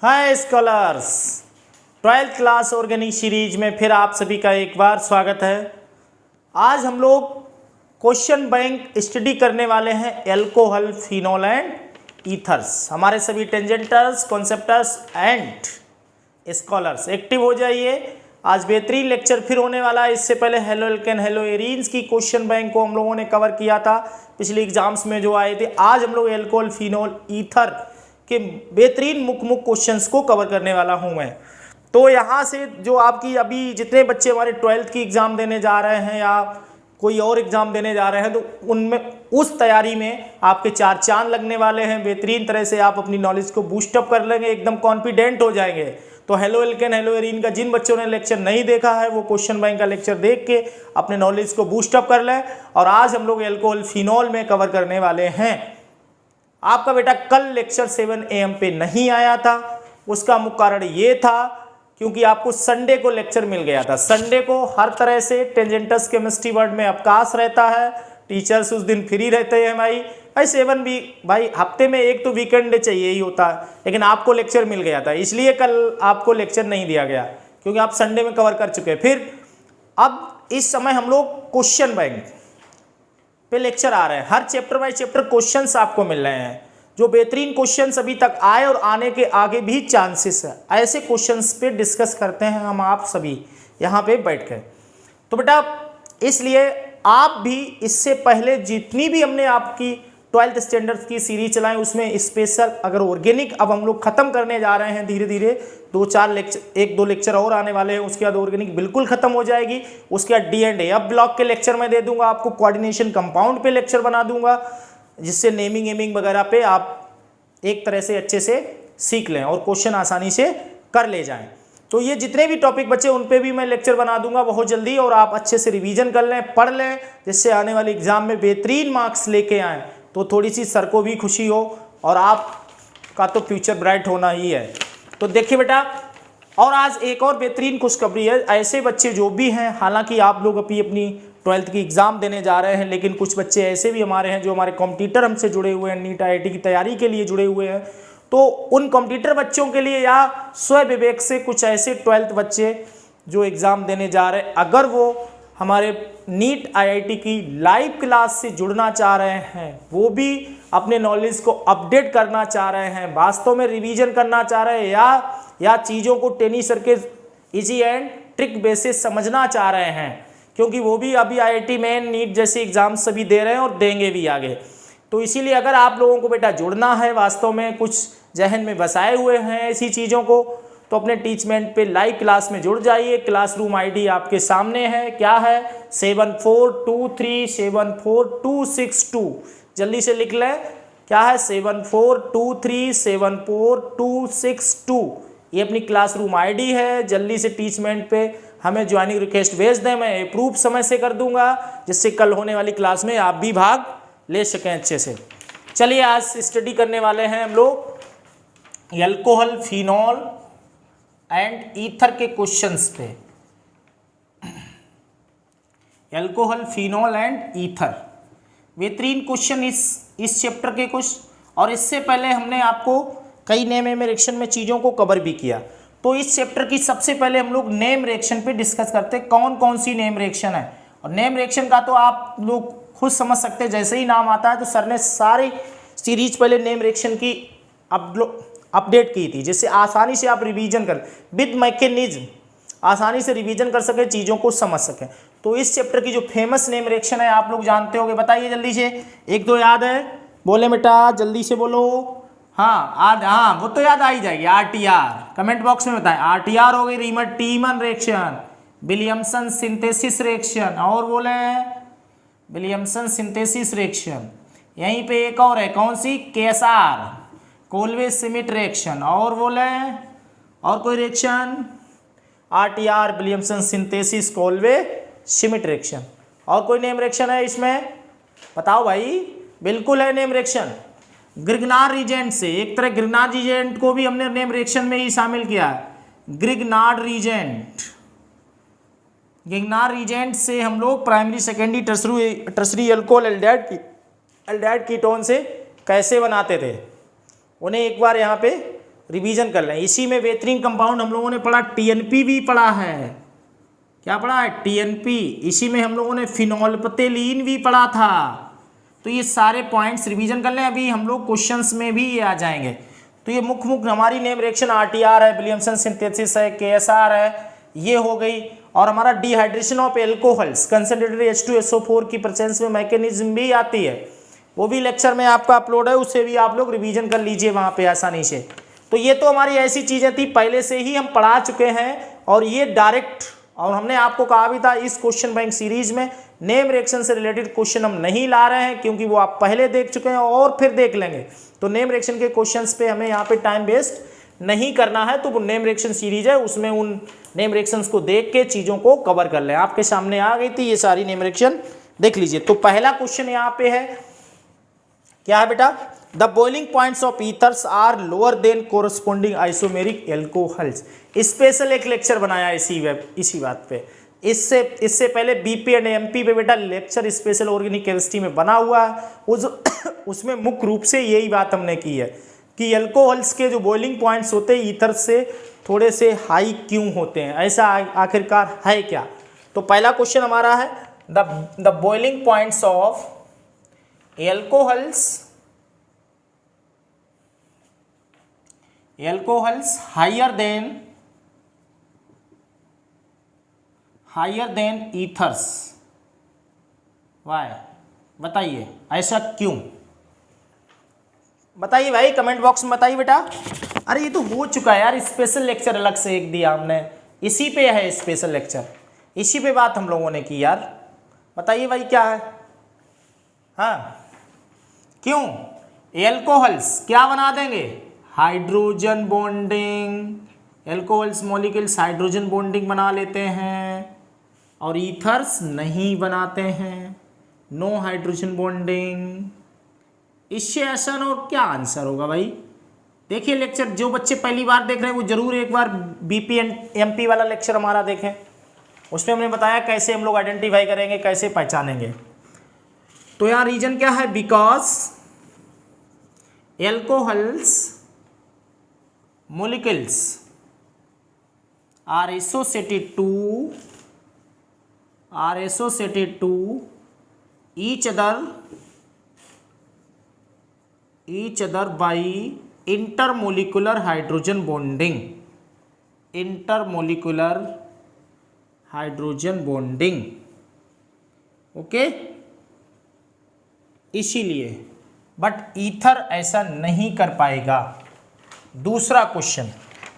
हाय scholars, 12th class organic series में फिर आप सभी का एक बार स्वागत है। आज हम लोग क्वेश्चन बैंक स्टडी करने वाले हैं एल्कोहल, फिनोल एंड ईथर्स। हमारे सभी टेंजेंटर्स, कॉन्सेप्टर्स एंड स्कॉलर्स एक्टिव हो जाइए। आज बेहतरीन लेक्चर फिर होने वाला है। इससे पहले हेलो एल्केन, हेलो एरीन्स की क्वेश्चन बैंक को हम लोगों ने कवर किया था पिछले एग्जाम्स में जो आए थे। आज हम लोग एल्कोहल, फिनोल, ईथर के बेहतरीन मुख्य क्वेश्चंस को कवर करने वाला हूं मैं। तो यहाँ से जो आपकी अभी जितने बच्चे हमारे 12th की एग्ज़ाम देने जा रहे हैं या कोई और एग्ज़ाम देने जा रहे हैं, तो उनमें उस तैयारी में आपके चार चांद लगने वाले हैं। बेहतरीन तरह से आप अपनी नॉलेज को बूस्टअप कर लेंगे, एकदम कॉन्फिडेंट हो जाएंगे। तो हेलो एल्केन, हेलो एरीन का जिन बच्चों ने लेक्चर नहीं देखा है वो क्वेश्चन बैंक का लेक्चर देख के अपने नॉलेज को बूस्टअप कर लें। और आज हम लोग एल्कोहल, फिनोल में कवर करने वाले हैं। आपका बेटा कल लेक्चर 7 AM पे नहीं आया था। उसका मुख्य कारण ये था क्योंकि आपको संडे को लेक्चर मिल गया था। संडे को हर तरह से टेंजेंटस केमिस्ट्री वर्ड में अवकाश रहता है, टीचर्स उस दिन फ्री रहते हैं भाई 7 भी भाई हफ्ते में एक तो वीकेंड डे चाहिए ही होता है, लेकिन आपको लेक्चर मिल गया था इसलिए कल आपको लेक्चर नहीं दिया गया क्योंकि आप संडे में कवर कर चुके। फिर अब इस समय हम लोग क्वेश्चन बैंक पे लेक्चर आ रहे हैं। हर चैप्टर बाय चैप्टर क्वेश्चंस आपको मिल रहे हैं, जो बेहतरीन क्वेश्चंस अभी तक आए और आने के आगे भी चांसेस है। ऐसे क्वेश्चंस पे डिस्कस करते हैं हम आप सभी यहाँ पे बैठ कर। तो बेटा इसलिए आप भी इससे पहले जितनी भी हमने आपकी 12th स्टैंडर्ड की सीरीज चलाएं उसमें स्पेशल अगर ऑर्गेनिक अब हम लोग खत्म करने जा रहे हैं धीरे धीरे। 2-4 लेक्चर, 1-2 लेक्चर और आने वाले हैं, उसके बाद ऑर्गेनिक बिल्कुल खत्म हो जाएगी। उसके बाद D&A अब ब्लॉक के लेक्चर में दे दूंगा आपको, कोऑर्डिनेशन कंपाउंड पे लेक्चर बना दूंगा जिससे नेमिंग एमिंग वगैरह पे आप एक तरह से अच्छे से सीख लें और क्वेश्चन आसानी से कर ले जाएं। तो ये जितने भी टॉपिक बचे उन पे भी मैं लेक्चर बना दूंगा बहुत जल्दी, और आप अच्छे से रिवीजन कर लें, पढ़ लें, जिससे आने वाले एग्जाम में बेहतरीन मार्क्स लेके आएँ। तो थोड़ी सी सर को भी खुशी हो और आपका तो फ्यूचर ब्राइट होना ही है। तो देखिए बेटा, और आज एक और बेहतरीन खुशखबरी है। ऐसे बच्चे जो भी हैं, हालांकि आप लोग अभी अपनी 12th की एग्ज़ाम देने जा रहे हैं, लेकिन कुछ बच्चे ऐसे भी हमारे हैं जो हमारे कॉम्पिटिटर हमसे जुड़े हुए हैं, नीट IIT की तैयारी के लिए जुड़े हुए हैं। तो उन कॉम्पिटिटर बच्चों के लिए या स्व विवेक से कुछ ऐसे 12th बच्चे जो एग्ज़ाम देने जा रहे हैं, अगर वो हमारे नीट IIT की लाइव क्लास से जुड़ना चाह रहे हैं, वो भी अपने नॉलेज को अपडेट करना चाह रहे हैं, वास्तव में रिवीजन करना चाह रहे हैं या चीज़ों को टेनिस सर के इजी एंड ट्रिक बेसिस समझना चाह रहे हैं, क्योंकि वो भी अभी IIT मेन, नीट जैसे एग्जाम सभी दे रहे हैं और देंगे भी आगे। तो इसीलिए अगर आप लोगों को बेटा जुड़ना है, वास्तव में कुछ जहन में बसाए हुए हैं ऐसी चीज़ों को, तो अपने टीचमेंट पे लाइव क्लास में जुड़ जाइए। क्लासरूम ID आपके सामने है, क्या है 7423744262। जल्दी से लिख लें, क्या है 7423744262। ये अपनी क्लासरूम ID है। जल्दी से टीचमेंट पे हमें ज्वाइनिंग रिक्वेस्ट भेज दें, मैं अप्रूव समय से कर दूंगा, जिससे कल होने वाली क्लास में आप भी भाग ले सकें अच्छे से। चलिए आज स्टडी करने वाले हैं हम लोग एल्कोहल, फिनोल एंड ईथर के क्वेश्चंस पे। एल्कोहल, फिनोल एंड ईथर बेहतरीन क्वेश्चन इस चैप्टर के कुछ। और इससे पहले हमने आपको कई नेम रिएक्शन में चीज़ों को कवर भी किया। तो इस चैप्टर की सबसे पहले हम लोग नेम रिएक्शन पे डिस्कस करते हैं, कौन कौन सी नेम रिएक्शन है। और नेम रिएक्शन का तो आप लोग खुद समझ सकते हैं, जैसे ही नाम आता है तो सर ने सारी सीरीज पहले नेम रिएक्शन की अपडेट की थी, जिससे आसानी से आप रिवीजन कर विद मैकेनिज्म आसानी से रिवीजन कर सके, चीज़ों को समझ सकें। तो इस चैप्टर की जो फेमस नेम रिएक्शन है आप लोग जानते होंगे, बताइए जल्दी से। एक दो याद है, बोले बेटा जल्दी से बोलो। हाँ वो तो याद आ ही जाएगी। RTR कमेंट बॉक्स में बताएं। RTR हो गई रीमन-टीमन रिएक्शन, विलियमसन सिंथेसिस रिएक्शन, और बोले विलियमसन सिंथेसिस रिएक्शन। यहीं पे एक और है, कौन सी, केसार कोल्वे श्मिट रिएक्शन, और बोले और कोई reaction, RTR Williamson synthesis Kolbe Schmitt reaction. और कोई नेम रिएक्शन है इसमें, बताओ भाई। बिल्कुल है नेम रिएक्शन ग्रिग्नार्ड रीजेंट से। एक तरह ग्रिग्नार्ड रीजेंट को भी हमने नेम रिएक्शन में ही शामिल किया है। ग्रिग्नार्ड रीजेंट से हम लोग primary, secondary, tertiary alcohol aldehyde ketone से कैसे बनाते थे, उन्हें एक बार यहाँ पे रिवीजन कर लें। इसी में बेहतरीन कंपाउंड हम लोगों ने पढ़ा, टीएनपी भी पढ़ा है। क्या पढ़ा है? टीएनपी। इसी में हम लोगों ने फिनोल्फथेलीन भी पढ़ा था। तो ये सारे पॉइंट्स रिवीजन कर लें, अभी हम लोग क्वेश्चंस में भी ये आ जाएंगे। तो ये मुख्य हमारी नेम रिएक्शन आरटीआर है, विलियमसन सिंथेसिस है, केएसआर है, ये हो गई। और हमारा dehydration of alcohols concentrated H2SO4 की प्रेजेंस में मैकेनिज्म भी आती है, वो भी लेक्चर में आपका अपलोड है, उससे भी आप लोग रिवीजन कर लीजिए वहाँ पे आसानी से। तो ये तो हमारी ऐसी चीज़ें थी पहले से ही हम पढ़ा चुके हैं, और ये डायरेक्ट, और हमने आपको कहा भी था इस क्वेश्चन बैंक सीरीज में नेम रिएक्शन से रिलेटेड क्वेश्चन हम नहीं ला रहे हैं, क्योंकि वो आप पहले देख चुके हैं और फिर देख लेंगे। तो नेम रिएक्शन के क्वेश्चंस पे हमें यहाँ पे टाइम वेस्ट नहीं करना है। तो वो नेम रिएक्शन सीरीज है, उसमें उन नेम रिएक्शंस को देख के चीज़ों को कवर कर लें। आपके सामने आ गई थी ये सारी नेम रिएक्शन, देख लीजिए। तो पहला क्वेश्चन यहाँ पे है, क्या है बेटा? The boiling points of ethers are lower than corresponding isomeric alcohols. Special एक लेक्चर बनाया इसी बात पे। इससे पहले बीपी एंड एमपी पे बेटा लेक्चर स्पेशल ऑर्गेनिक केमिस्ट्री में बना हुआ है। उसमें मुख्य रूप से यही बात हमने की है कि एल्कोहल्स के जो बॉइलिंग पॉइंट्स होते हैं ईथर से थोड़े से हाई क्यों होते हैं, ऐसा आखिरकार है क्या? तो पहला क्वेश्चन हमारा है, the boiling points of alcohols higher than ethers, why? बताइए ऐसा क्यों, बताइए भाई, कमेंट बॉक्स में बताइए बेटा। अरे ये तो हो चुका है यार, स्पेशल लेक्चर अलग से एक दिया हमने, इसी पे है स्पेशल लेक्चर, इसी पे बात हम लोगों ने की यार। बताइए भाई क्या है? हाँ क्यों? एल्कोहल्स क्या बना देंगे? Hydrogen bonding. Alcohols molecules hydrogen bonding बना लेते हैं और ईथर्स नहीं बनाते हैं, नो हाइड्रोजन बॉन्डिंग। इससे आसान और क्या आंसर होगा भाई? देखिए लेक्चर, जो बच्चे पहली बार देख रहे हैं वो जरूर एक बार बीपी एंड एमपी वाला लेक्चर हमारा देखें, उसमें हमने बताया कैसे हम लोग आइडेंटिफाई करेंगे, कैसे पहचानेंगे। तो यहाँ रीजन क्या है? Because alcohols molecules are associated to each other by intermolecular hydrogen bonding, okay. इसीलिए बट ईथर ऐसा नहीं कर पाएगा। दूसरा क्वेश्चन,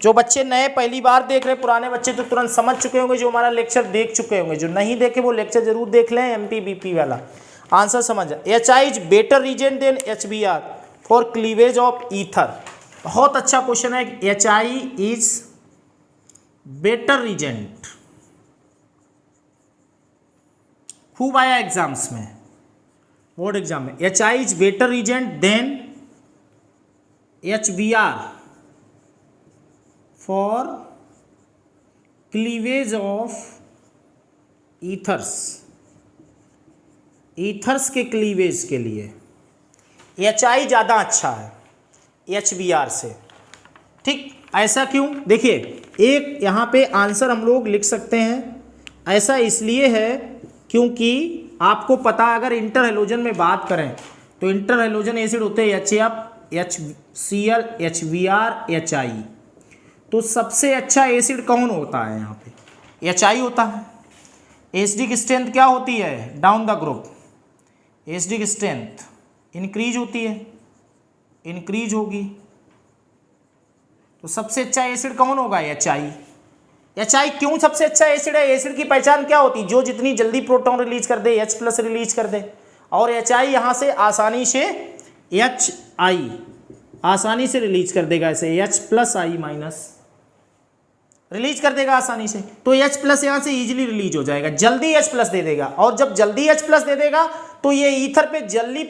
जो बच्चे नए पहली बार देख रहे हैं, पुराने बच्चे तो तुरंत समझ चुके होंगे, जो हमारा लेक्चर देख चुके होंगे, जो नहीं देखे वो लेक्चर जरूर देख लें, एमपी बीपी वाला। आंसर समझ, HI is better reagent than HBr for cleavage of ether. बहुत अच्छा क्वेश्चन है, HI इज बेटर रीजेंट, खूब आया एग्जाम्स में, बोर्ड एग्जाम में। HI is better reagent than HBr for cleavage of ethers, ethers के क्लीवेज के लिए HI ज़्यादा अच्छा है HBr से। ठीक, ऐसा क्यों? देखिए एक यहाँ पे आंसर हम लोग लिख सकते हैं, ऐसा इसलिए है क्योंकि आपको पता, अगर इंटर हैलोजन में बात करें तो इंटर हैलोजन एसिड होते हैं HF, HCl, HBr, HI। तो सबसे अच्छा एसिड कौन होता है यहाँ पे? HI होता है। एसिडिक स्ट्रेंथ क्या होती है? Down the group acidic strength increase होती है, इंक्रीज होगी। तो सबसे अच्छा एसिड कौन होगा? HI। HI क्यों सबसे अच्छा एसिड है? एसिड की पहचान क्या होती? जो जितनी जल्दी प्रोटॉन रिलीज कर दे, H+ रिलीज कर दे। और HI यहाँ से आसानी से HI आसानी से रिलीज कर देगा, ऐसे H+I- रिलीज कर देगा आसानी से। तो H+ यहाँ से इजीली रिलीज हो जाएगा, जल्दी H+ दे देगा। और जब जल्दी H+ दे देगा तो ये ईथर पे जल्दी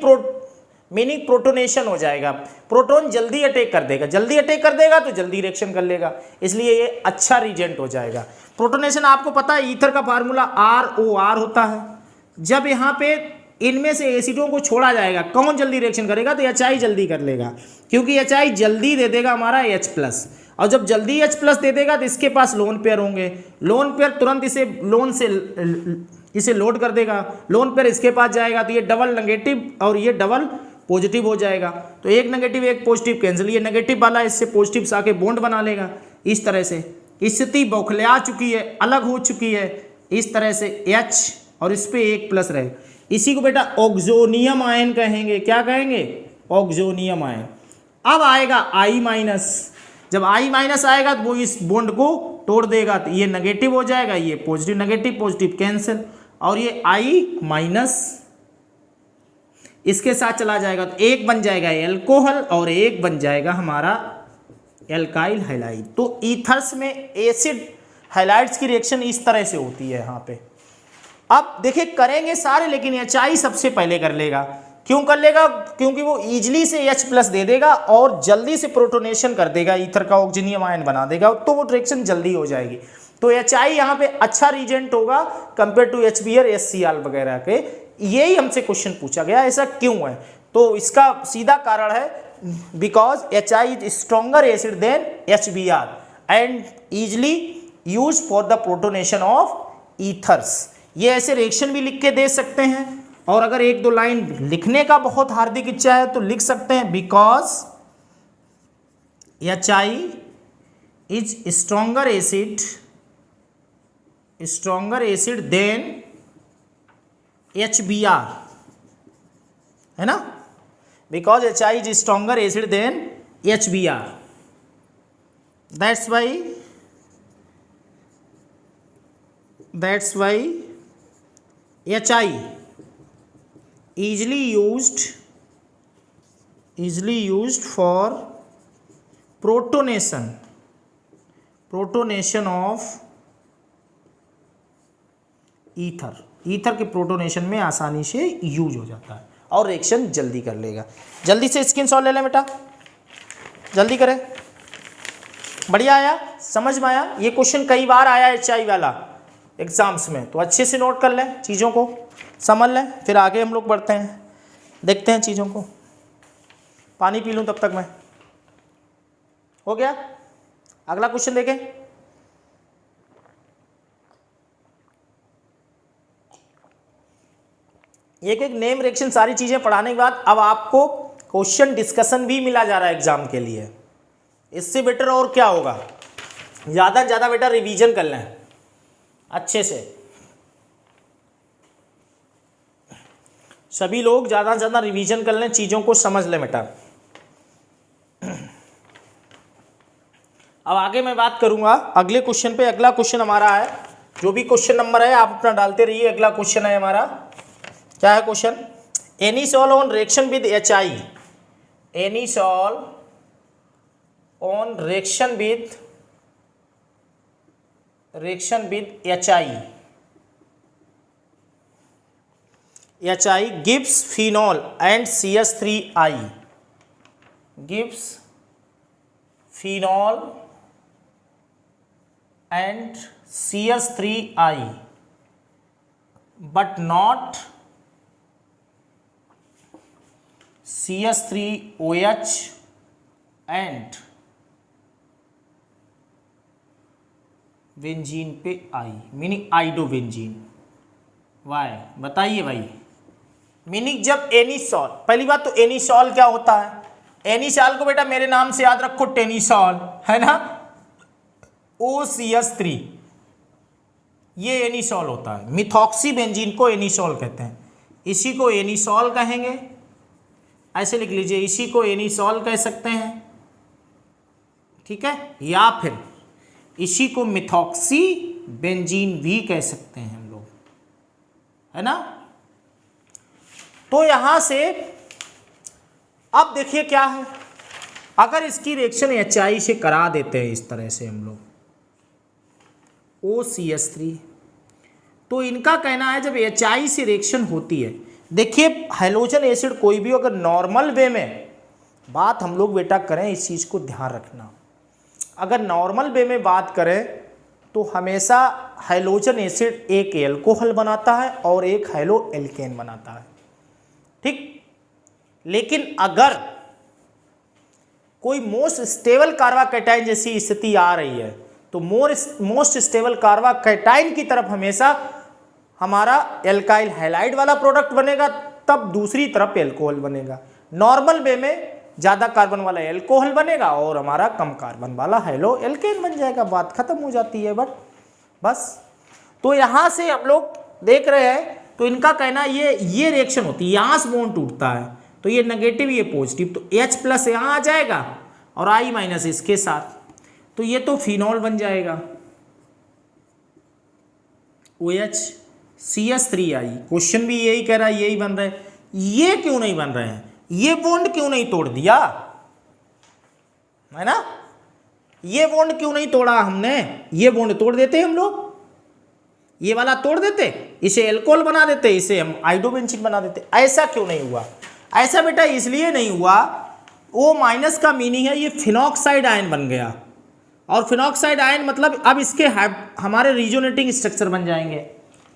मीनिंग प्रोटोनेशन हो जाएगा, प्रोटॉन जल्दी अटैक कर देगा, जल्दी अटैक कर देगा तो जल्दी रिएक्शन कर लेगा, इसलिए ये अच्छा रीजेंट हो जाएगा। प्रोटोनेशन आपको पता है ईथर का फार्मूला ROR होता है। जब यहाँ पे इनमें से एसिडों को छोड़ा जाएगा, कौन जल्दी रिएक्शन करेगा? तो HI जल्दी कर लेगा, क्योंकि HI जल्दी दे देगा हमारा H+, और जब जल्दी H+ दे देगा तो इसके पास लोन पेयर होंगे, लोन पेयर तुरंत इसे लोड कर देगा, लोन पेयर इसके पास जाएगा, तो ये डबल नेगेटिव और ये डबल पॉजिटिव हो जाएगा, तो एक नेगेटिव एक पॉजिटिव कैंसिल, ये नेगेटिव वाला इससे पॉजिटिव से आके बॉन्ड बना लेगा। इस तरह से स्थिति बौखला चुकी है, अलग हो चुकी है, इस तरह से H और इस पे एक प्लस रहे, इसी को बेटा ऑक्सोनियम आयन कहेंगे। क्या कहेंगे? Oxonium ion. अब आएगा I-, जब I- आएगा तो वो इस बॉन्ड को तोड़ देगा, तो ये नेगेटिव हो जाएगा, ये पॉजिटिव नेगेटिव पॉजिटिव कैंसिल, और ये I- इसके साथ चला जाएगा, तो एक बन जाएगा एल्कोहल और एक बन जाएगा हमारा एल्काइल हैलाइड। तो ईथर्स में एसिड हैलाइड्स की रिएक्शन इस तरह से होती है यहाँ पे। अब देखिए करेंगे सारे, लेकिन HI सबसे पहले कर लेगा। क्यों कर लेगा? क्योंकि वो इजीली से H+ दे देगा और जल्दी से प्रोटोनेशन कर देगा, ईथर का ऑक्सीजनियम आयन बना देगा, तो वो रिएक्शन जल्दी हो जाएगी। तो HI यहाँ पे अच्छा रिएजेंट होगा कंपेयर टू HBr HCl वगैरह के। यही हमसे क्वेश्चन पूछा गया, ऐसा क्यों है? तो इसका सीधा कारण है because HI is stronger acid than HBr and easily use for the protonation of ethers. ये ऐसे रिएक्शन भी लिख के दे सकते हैं, और अगर एक दो लाइन लिखने का बहुत हार्दिक इच्छा है तो लिख सकते हैं because HI is stronger acid than HBr, है ना, because HI is stronger acid than HBr, that's why HI easily used for protonation of ether के प्रोटोनेशन में आसानी से यूज हो जाता है और रिएक्शन जल्दी कर लेगा। जल्दी से स्क्रीनशॉट ले लें बेटा, जल्दी करें। बढ़िया आया, समझ में आया? ये क्वेश्चन कई बार आया HI वाला एग्जाम्स में, तो अच्छे से नोट कर लें, चीज़ों को समझ लें, फिर आगे हम लोग बढ़ते हैं, देखते हैं चीज़ों को। पानी पी लूँ तब तक मैं। हो गया? अगला क्वेश्चन देखें। एक एक नेम रिएक्शन सारी चीज़ें पढ़ाने के बाद अब आपको क्वेश्चन डिस्कशन भी मिला जा रहा है एग्जाम के लिए। इससे बेटर और क्या होगा? ज़्यादा से ज़्यादा बेटा रिवीजन कर लें अच्छे से, सभी लोग ज़्यादा से ज़्यादा रिवीजन कर लें, चीज़ों को समझ लें बेटा। अब आगे मैं बात करूंगा अगले क्वेश्चन पे। अगला क्वेश्चन हमारा है, जो भी क्वेश्चन नंबर है आप अपना डालते रहिए। अगला क्वेश्चन है हमारा, क्या है question? Anisole reaction with HI, anisole reaction with HI gives phenol and CS3I, gives phenol and CS3I but not CS3OH and benzene पे I, मीनिंग आइडोबेंजीन। वाई बताइए भाई। Meaning जब एनीसॉल, पहली बात तो एनीसॉल क्या होता है? एनीसॉल को बेटा मेरे नाम से याद रखो, टेनीसॉल, है ना, OCS3, ये एनीसॉल होता है। मिथॉक्सी बेंजीन को एनीसॉल कहते हैं, इसी को एनीसॉल कहेंगे, ऐसे लिख लीजिए, इसी को एनीसॉल कह सकते हैं, ठीक है, या फिर इसी को मिथॉक्सी बेंजीन भी कह सकते हैं हम लोग, है ना। तो यहां से अब देखिए क्या है, अगर इसकी रिएक्शन HI से करा देते हैं इस तरह से हम लोग OCS3, तो इनका कहना है जब HI से रिएक्शन होती है, देखिए हाइड्रोजन एसिड कोई भी अगर नॉर्मल वे में बात हम लोग बेटा करें, इस चीज़ को ध्यान रखना, अगर नॉर्मल वे में बात करें तो हमेशा हाइड्रोजन एसिड एक एल्कोहल बनाता है और एक हाइड्रो एल्केन बनाता है। ठीक। लेकिन अगर कोई मोस्ट स्टेबल कार्बोकैटायन जैसी स्थिति आ रही है तो मोस्ट स्टेबल कार्बोकैटायन की तरफ हमेशा हमारा एल्काइल हैलाइड वाला प्रोडक्ट बनेगा, तब दूसरी तरफ एल्कोहल बनेगा। नॉर्मल वे में ज़्यादा कार्बन वाला एल्कोहल बनेगा और हमारा कम कार्बन वाला हेलो एल्केन बन जाएगा, बात खत्म हो जाती है। बस तो यहाँ से हम लोग देख रहे हैं, तो इनका कहना ये रिएक्शन होती है, यहाँ से बॉन्ड टूटता है तो ये नेगेटिव ये पॉजिटिव, तो H प्लस यहाँ आ जाएगा और I माइनस इसके साथ, तो ये तो फिनॉल बन जाएगा OH CH3I। क्वेश्चन भी यही कह रहा है, यही बन रहा है। ये क्यों नहीं बन रहे हैं, ये बॉन्ड क्यों नहीं तोड़ दिया, है ना? ये बॉन्ड क्यों नहीं तोड़ा हमने? ये बॉन्ड तोड़ देते हम लोग, ये वाला तोड़ देते, इसे एल्कोहल बना देते, इसे हम आइडोबेंजीन बना देते। ऐसा क्यों नहीं हुआ? ऐसा बेटा इसलिए नहीं हुआ, O माइनस का मीनिंग है ये फिनॉक्साइड आयन बन गया, और फिनॉक्साइड आयन मतलब अब इसके हमारे रिजोनेटिंग स्ट्रक्चर बन जाएंगे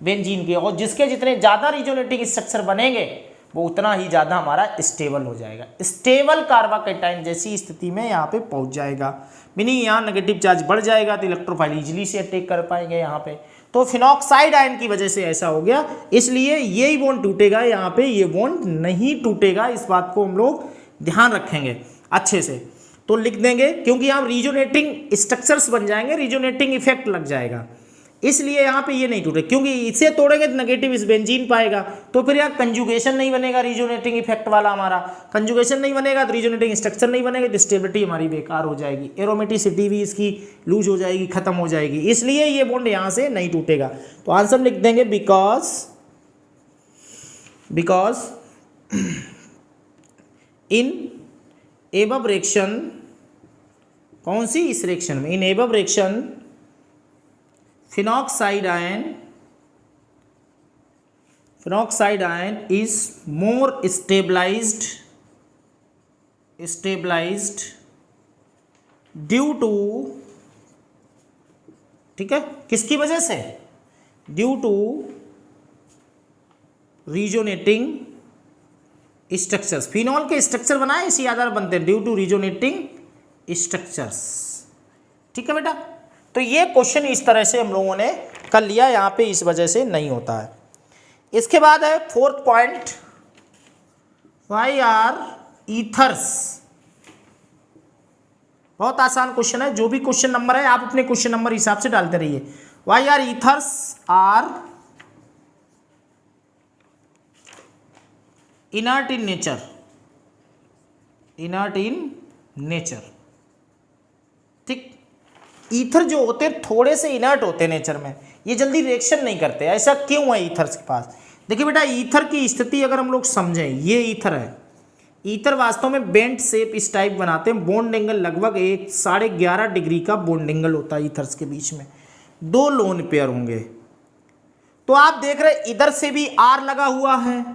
बेंजीन के, और जिसके जितने ज़्यादा रिजोनेटिंग स्ट्रक्चर बनेंगे वो उतना ही ज़्यादा हमारा स्टेबल हो जाएगा, स्टेबल कार्बोकैटायन जैसी स्थिति में यहाँ पे पहुँच जाएगा। मीनिंग यहाँ नेगेटिव चार्ज बढ़ जाएगा तो इलेक्ट्रोफाइल इजीली से अटैक कर पाएंगे यहाँ पे। तो फिनॉक्साइड आयन की वजह से ऐसा हो गया, इसलिए यही बॉन्ड टूटेगा, यहाँ पे ये बॉन्ड नहीं टूटेगा। इस बात को हम लोग ध्यान रखेंगे अच्छे से, तो लिख देंगे, क्योंकि यहाँ रिजोनेटिंग स्ट्रक्चर्स बन जाएंगे, रिजोनेटिंग इफेक्ट लग जाएगा, इसलिए यहाँ पे ये नहीं टूटे। क्योंकि इसे तोड़ेंगे तो नेगेटिव इस बेंजीन पाएगा, तो फिर यहाँ कंजुगेशन नहीं बनेगा, रिजोनेटिंग इफेक्ट वाला हमारा कंजुगेशन नहीं बनेगा तो रिजोनेटिंग स्ट्रक्चर नहीं बनेगा, तो स्टेबिलिटी हमारी बेकार हो जाएगी, एरोमेटिसिटी भी इसकी लूज हो जाएगी, खत्म हो जाएगी, इसलिए ये बॉन्ड यहाँ से नहीं टूटेगा। तो आंसर लिख देंगे बिकॉज इन एबव रिएक्शन, कौन सी? इस रिएक्शन में, इन above reaction phenoxide ion is more stabilized due to, ठीक है, किसकी वजह से? Due to resonating structures. Phenol के स्ट्रक्चर बनाए इसी आधार बनते हैं, ड्यू टू रिजोनेटिंग स्ट्रक्चर्स। ठीक है बेटा, तो ये क्वेश्चन इस तरह से हम लोगों ने कर लिया, यहाँ पे इस वजह से नहीं होता है। इसके बाद है fourth point, why are ethers. बहुत आसान क्वेश्चन है, जो भी क्वेश्चन नंबर है आप अपने क्वेश्चन नंबर हिसाब से डालते रहिए। Why are ethers are inert in nature. ठीक, ईथर जो होते हैं थोड़े से इनर्ट होते हैं नेचर में, ये जल्दी रिएक्शन नहीं करते। ऐसा क्यों है ईथर्स के पास? देखिए बेटा, ईथर की स्थिति अगर हम लोग समझें, ये ईथर है, ईथर वास्तव में बेंट शेप इस टाइप बनाते हैं। बॉन्ड एंगल लगभग 11.5 डिग्री का बॉन्ड एंगल होता है ईथर्स के बीच में, 2 लोन पेयर होंगे। तो आप देख रहे इधर से भी आर लगा हुआ है,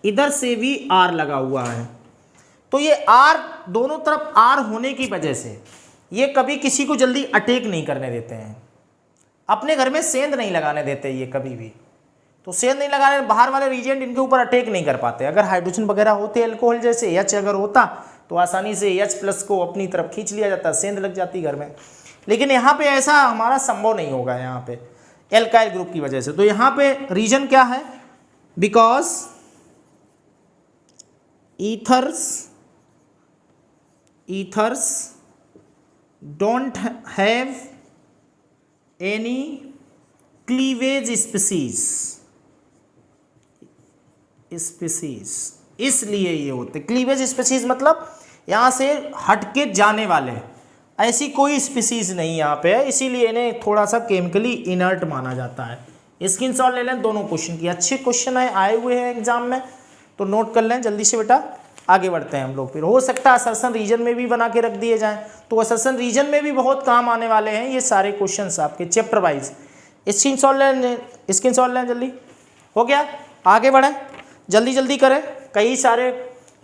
इधर से भी आर लगा हुआ है, तो ये आर दोनों तरफ आर होने की वजह से ये कभी किसी को जल्दी अटैक नहीं करने देते हैं। अपने घर में सेंध नहीं लगाने देते ये कभी भी, तो सेंध नहीं लगाने, बाहर वाले रीजेंट इनके ऊपर अटैक नहीं कर पाते। अगर हाइड्रोजन वगैरह होते अल्कोहल जैसे, H अगर होता तो आसानी से H प्लस को अपनी तरफ खींच लिया जाता, सेंध लग जाती घर में। लेकिन यहाँ पे ऐसा हमारा संभव नहीं होगा, यहाँ पे एल्काइल ग्रुप की वजह से। तो यहाँ पे रीजन क्या है? Because ethers don't have any cleavage species, इसलिए ये होते। क्लीवेज स्पीसीज मतलब यहाँ से हटके जाने वाले, ऐसी कोई स्पीसीज नहीं यहाँ पे है, इसीलिए इन्हें थोड़ा सा केमिकली इनर्ट माना जाता है। स्क्रीनशॉट ले लें दोनों क्वेश्चन की, अच्छे क्वेश्चन है, आए हुए हैं एग्जाम में, तो नोट कर लें जल्दी से बेटा। आगे बढ़ते हैं हम लोग, फिर हो सकता है असर्शन रीजन में भी बना के रख दिए जाएं, तो असर्शन रीजन में भी बहुत काम आने वाले हैं ये सारे क्वेश्चंस आपके चैप्टर वाइज। स्क्रीनशॉट लें जल्दी। हो गया, आगे बढ़ें, जल्दी करें, कई सारे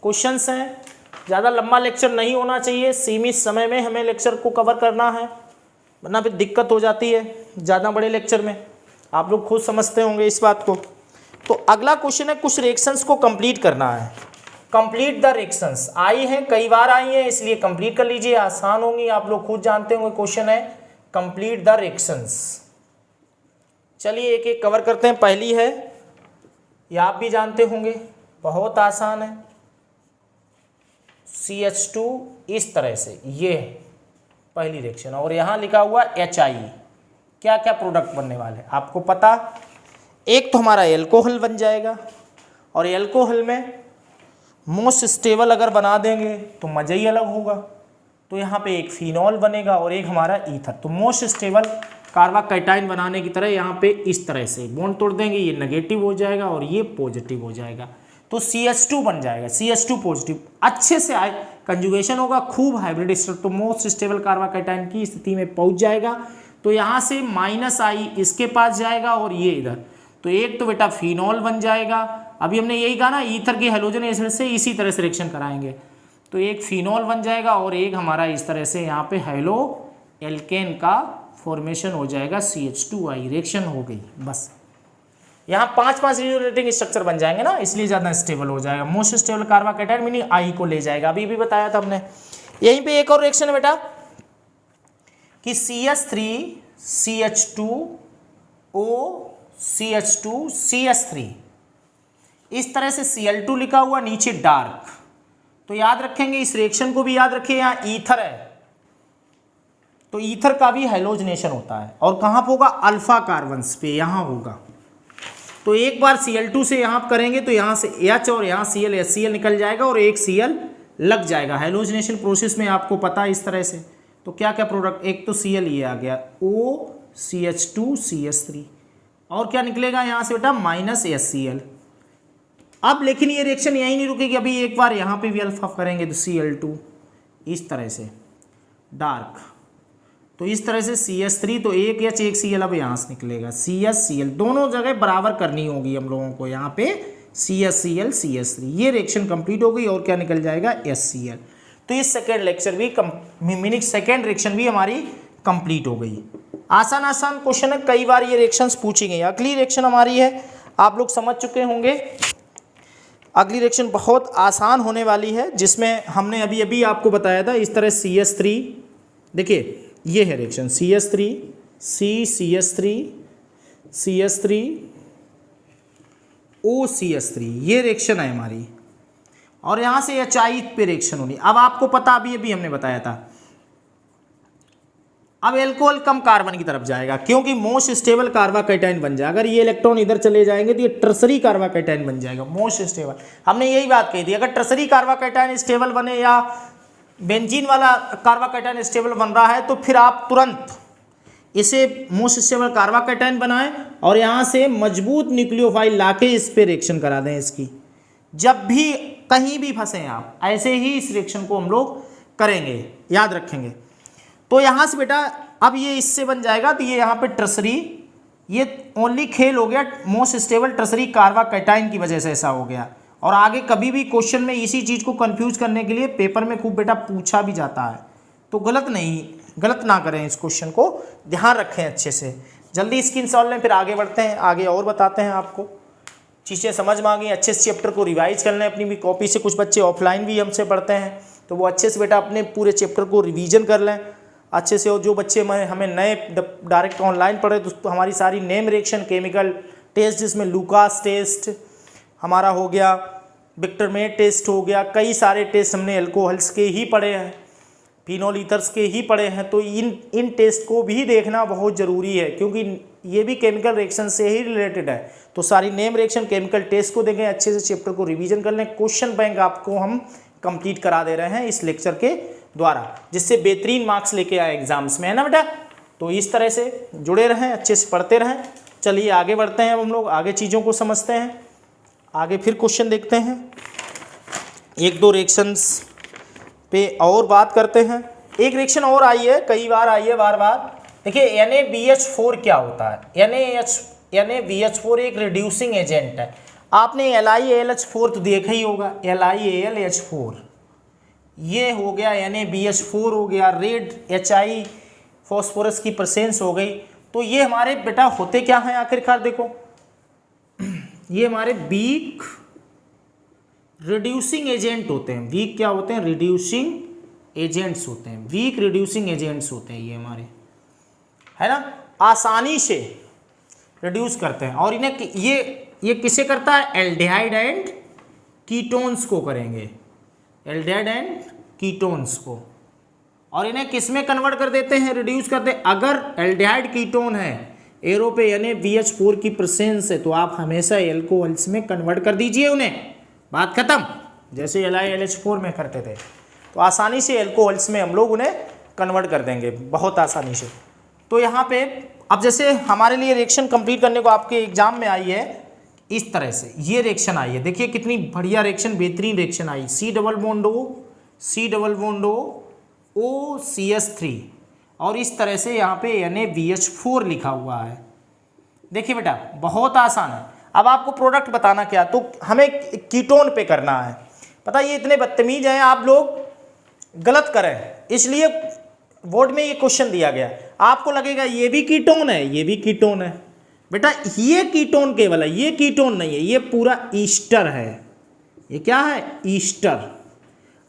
क्वेश्चंस हैं, ज़्यादा लंबा लेक्चर नहीं होना चाहिए, सीमित समय में हमें लेक्चर को कवर करना है, वरना फिर दिक्कत हो जाती है ज़्यादा बड़े लेक्चर में। आप लोग खुद समझते होंगे इस बात को। तो अगला क्वेश्चन है, कुछ रिएक्शंस को कंप्लीट करना है। कंप्लीट द रिएक्शंस आई हैं, कई बार आई हैं, इसलिए कंप्लीट कर लीजिए, आसान होंगी, आप लोग खुद जानते होंगे। क्वेश्चन है कंप्लीट द रिएक्शंस। चलिए एक एक कवर करते हैं। पहली है, ये आप भी जानते होंगे, बहुत आसान है, CH2 इस तरह से, ये पहली रिएक्शन, और यहाँ लिखा हुआ HI। क्या क्या प्रोडक्ट बनने वाले आपको पता। एक तो हमारा एल्कोहल बन जाएगा, और एल्कोहल में मोस्ट स्टेबल अगर बना देंगे तो मज़ा ही अलग होगा। तो यहाँ पे एक फिनॉल बनेगा और एक हमारा ईथर। तो मोस्ट स्टेबल कार्बाकैटायन बनाने की तरह यहाँ पे इस तरह से बॉन्ड तोड़ देंगे, ये नेगेटिव हो जाएगा और ये पॉजिटिव हो जाएगा, तो CH2 बन जाएगा, CH2 पॉजिटिव। अच्छे से आए कंजुगेशन होगा, खूब हाइब्रिड स्ट्रक्चर, तो मोस्ट स्टेबल कार्बाकैटायन की स्थिति में पहुँच जाएगा। तो यहाँ से -I इसके पास जाएगा और ये इधर, तो एक तो बेटा फिनॉल बन जाएगा। अभी हमने यही कहा ना, ईथर की हेलोजन एसिड से इसी तरह से रिएक्शन कराएंगे, तो एक फिनॉल बन जाएगा और एक हमारा इस तरह से यहाँ पे हेलो एल्केन का फॉर्मेशन हो जाएगा, CH2I रिएक्शन हो गई। बस यहाँ 5-5 रिलेटिंग स्ट्रक्चर बन जाएंगे ना, इसलिए ज़्यादा स्टेबल हो जाएगा। मोस्ट स्टेबल कार्बाकैटायन मीनिंग I को ले जाएगा, अभी भी बताया था हमने। यहीं पे एक और रिएक्शन है बेटा कि CH3 CH2O CH2 CH3, इस तरह से Cl2 लिखा हुआ, नीचे डार्क। तो याद रखेंगे, इस रिएक्शन को भी याद रखिए, यहाँ ईथर है तो ईथर का भी हाइलोजनेशन होता है, और कहाँ पे होगा, अल्फा कार्बन्स पे यहाँ होगा। तो एक बार Cl2 से यहाँ करेंगे तो यहाँ से H और यहाँ Cl HCl निकल जाएगा और एक Cl लग जाएगा। हाइलोजनेशन प्रोसेस में आपको पता है इस तरह से। तो क्या क्या प्रोडक्ट, एक तो Cl ये आ गया, O CH2 CH3, और क्या निकलेगा यहाँ से बेटा -HCl। अब लेकिन ये रिएक्शन यहीं नहीं रुकेगी, अभी एक बार यहाँ पे भी अल्फा करेंगे तो Cl2 इस तरह से डार्क, तो इस तरह से CH3, तो एक H एक Cl अब यहाँ से निकलेगा, CH Cl दोनों जगह बराबर करनी होगी हम लोगों को, यहाँ पे CHCl CH3, ये रिएक्शन कंप्लीट हो गई और क्या निकल जाएगा HCl। तो ये सेकेंड लेक्चर भी मीनिंग सेकेंड रिएक्शन भी हमारी कंप्लीट हो गई। आसान आसान क्वेश्चन है, कई बार ये रिएक्शंस पूछी गई। अगली रिएक्शन हमारी है, आप लोग समझ चुके होंगे, अगली रिएक्शन बहुत आसान होने वाली है, जिसमें हमने अभी अभी आपको बताया था इस तरह CH3, देखिए ये है reaction CH3 CH3 CH3 OCH3, ये रिएक्शन है हमारी, और यहाँ से HI पे रिएक्शन होनी। अब आपको पता, अभी अभी हमने बताया था, अब एल्कोहल कम कार्बन की तरफ जाएगा क्योंकि मोस्ट स्टेबल कार्बाकैटायन बन जाएगा। अगर ये इलेक्ट्रॉन इधर चले जाएंगे तो ये टर्सरी कार्बाकैटायन बन जाएगा, मोस्ट स्टेबल। हमने यही बात कही थी, अगर टर्सरी कार्बाकैटायन स्टेबल बने या बेंजीन वाला कार्बाकैटायन स्टेबल बन रहा है तो फिर आप तुरंत इसे मोस्ट स्टेबल कार्बाकैटायन बनाएं और यहाँ से मजबूत न्यूक्लियोफाइल लाके इस पे रिएक्शन करा दें इसकी। जब भी कहीं भी फंसे आप, ऐसे ही इस रिएक्शन को हम लोग करेंगे, याद रखेंगे। तो यहाँ से बेटा अब ये इससे बन जाएगा, तो ये यहाँ पे टर्सरी, ये ओनली खेल हो गया मोस्ट स्टेबल टर्सरी कार्बाकैटायन की वजह से ऐसा हो गया। और आगे कभी भी क्वेश्चन में इसी चीज़ को कंफ्यूज करने के लिए पेपर में खूब बेटा पूछा भी जाता है, तो गलत ना करें, इस क्वेश्चन को ध्यान रखें अच्छे से। जल्दी स्क्रीन सॉल्व लें, फिर आगे बढ़ते हैं, आगे और बताते हैं आपको। चीज़ें समझ में आ गई, अच्छे से चैप्टर को रिवाइज कर लें अपनी भी कॉपी से। कुछ बच्चे ऑफलाइन भी हमसे पढ़ते हैं, तो वो अच्छे से बेटा अपने पूरे चैप्टर को रिवीजन कर लें अच्छे से। और जो बच्चे हमें नए डायरेक्ट ऑनलाइन पढ़े, तो हमारी सारी नेम रिएक्शन, केमिकल टेस्ट, जिसमें लूकास टेस्ट हमारा हो गया, विक्टरमेट टेस्ट हो गया, कई सारे टेस्ट हमने एल्कोहल्स के ही पढ़े हैं, फिनोल ईथर्स के ही पढ़े हैं। तो इन टेस्ट को भी देखना बहुत ज़रूरी है, क्योंकि ये भी केमिकल रिएक्शन से ही रिलेटेड है। तो सारी नेम रिएक्शन, केमिकल टेस्ट को देखें, अच्छे से चैप्टर को रिवीजन कर लें। क्वेश्चन बैंक आपको हम कंप्लीट करा दे रहे हैं इस लेक्चर के द्वारा, जिससे बेहतरीन मार्क्स लेके आए एग्जाम्स में, है ना बेटा। तो इस तरह से जुड़े रहें, अच्छे से पढ़ते रहें। चलिए आगे बढ़ते हैं, अब हम लोग आगे चीज़ों को समझते हैं, आगे फिर क्वेश्चन देखते हैं, एक दो रिएक्शंस पे और बात करते हैं। एक रिएक्शन और आई है, कई बार आई है, बार बार। देखिए NaBH4 क्या होता है। NaBH4 एक रिड्यूसिंग एजेंट है। आपने LiAlH4 तो देखा ही होगा, LiAlH4 ये हो गया, NaBH4 हो गया, रेड HI फॉस्फोरस की प्रेजेंस हो गई। तो ये हमारे बेटा होते क्या हैं आखिरकार, देखो ये हमारे वीक रिड्यूसिंग एजेंट होते हैं। वीक क्या होते हैं? रिड्यूसिंग एजेंट्स होते हैं। वीक रिड्यूसिंग एजेंट्स होते हैं ये हमारे, है ना, आसानी से रिड्यूस करते हैं। और इन्हें ये किसे करता है? एल्डिहाइड एंड कीटोन्स को करेंगे, एल्डिहाइड एंड कीटोन्स को। और इन्हें किस में कन्वर्ट कर देते हैं? रिड्यूस करते हैं। अगर एल्डिहाइड कीटोन है एरो पे यानी BH4 की प्रेजेंस है तो आप हमेशा एल्कोहल्स में कन्वर्ट कर दीजिए उन्हें, बात खत्म। जैसे LiLH4 में करते थे तो आसानी से एल्कोहल्स में हम लोग उन्हें कन्वर्ट कर देंगे, बहुत आसानी से। तो यहाँ पे अब जैसे हमारे लिए रिएक्शन कंप्लीट करने को आपके एग्जाम में आई है इस तरह से, ये रिएक्शन आई है, देखिए कितनी बढ़िया रिएक्शन, बेहतरीन reaction I. C double bond O OCH3 और इस तरह से यहाँ पे NaBH4 लिखा हुआ है। देखिए बेटा बहुत आसान है। अब आपको प्रोडक्ट बताना क्या, तो हमें कीटोन पे करना है। पता ये इतने बदतमीज हैं आप लोग, गलत करें, इसलिए बोर्ड में ये क्वेश्चन दिया गया। आपको लगेगा ये भी कीटोन है, ये भी कीटोन है। बेटा ये कीटोन केवल है, ये कीटोन नहीं है, ये पूरा ईस्टर है। ये क्या है? ईस्टर।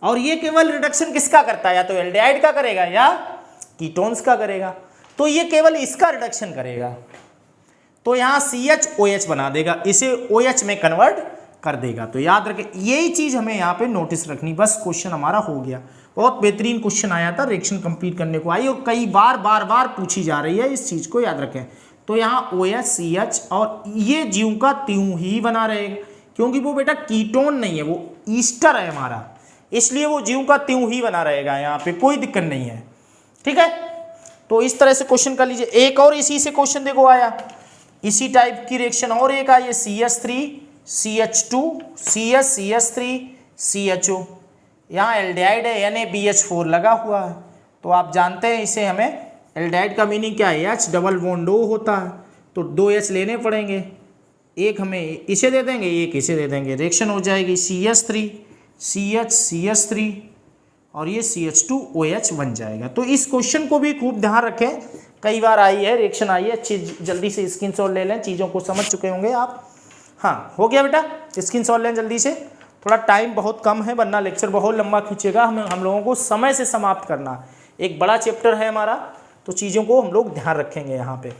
और ये केवल रिडक्शन किसका करता है? या तो एल्डिहाइड का करेगा या कीटोन्स का करेगा। तो ये केवल इसका रिडक्शन करेगा, तो यहाँ CHOH बना देगा, इसे OH में कन्वर्ट कर देगा। तो याद रखें यही चीज हमें यहाँ पे नोटिस रखनी, बस क्वेश्चन हमारा हो गया। बहुत बेहतरीन क्वेश्चन आया था, रिएक्शन कंप्लीट करने को आई और कई बार बार पूछी जा रही है, इस चीज को याद रखें। तो यहाँ OH CH और ये ज्यों का त्यों ही बना रहेगा, क्योंकि वो बेटा कीटोन नहीं है, वो ईस्टर है हमारा, इसलिए वो ज्यों का त्यों ही बना रहेगा, यहाँ पे कोई दिक्कत नहीं है। ठीक है, तो इस तरह से क्वेश्चन कर लीजिए। एक और इसी से क्वेश्चन देखो आया, इसी टाइप की रिएक्शन और एक आई है, CH3 CH2 CH CH3 CHO। यहाँ एल्डिहाइड है NaBH4 लगा हुआ है, तो आप जानते हैं इसे हमें एल्डिहाइड का मीनिंग क्या है? H डबल बॉन्ड O होता है, तो 2 H लेने पड़ेंगे, एक हमें इसे दे देंगे, एक इसे दे देंगे, रिएक्शन हो जाएगी CH3 CH CH3 और ये CH2OH बन जाएगा। तो इस क्वेश्चन को भी खूब ध्यान रखें, कई बार आई है, रिएक्शन आई है, अच्छी जल्दी से स्क्रीनशॉट ले लें, चीज़ों को समझ चुके होंगे आप। हाँ हो गया बेटा, स्क्रीनशॉट लें जल्दी से, थोड़ा टाइम बहुत कम है वरना लेक्चर बहुत लंबा खींचेगा, हम लोगों को समय से समाप्त करना है। एक बड़ा चैप्टर है हमारा, तो चीज़ों को हम लोग ध्यान रखेंगे यहाँ पे।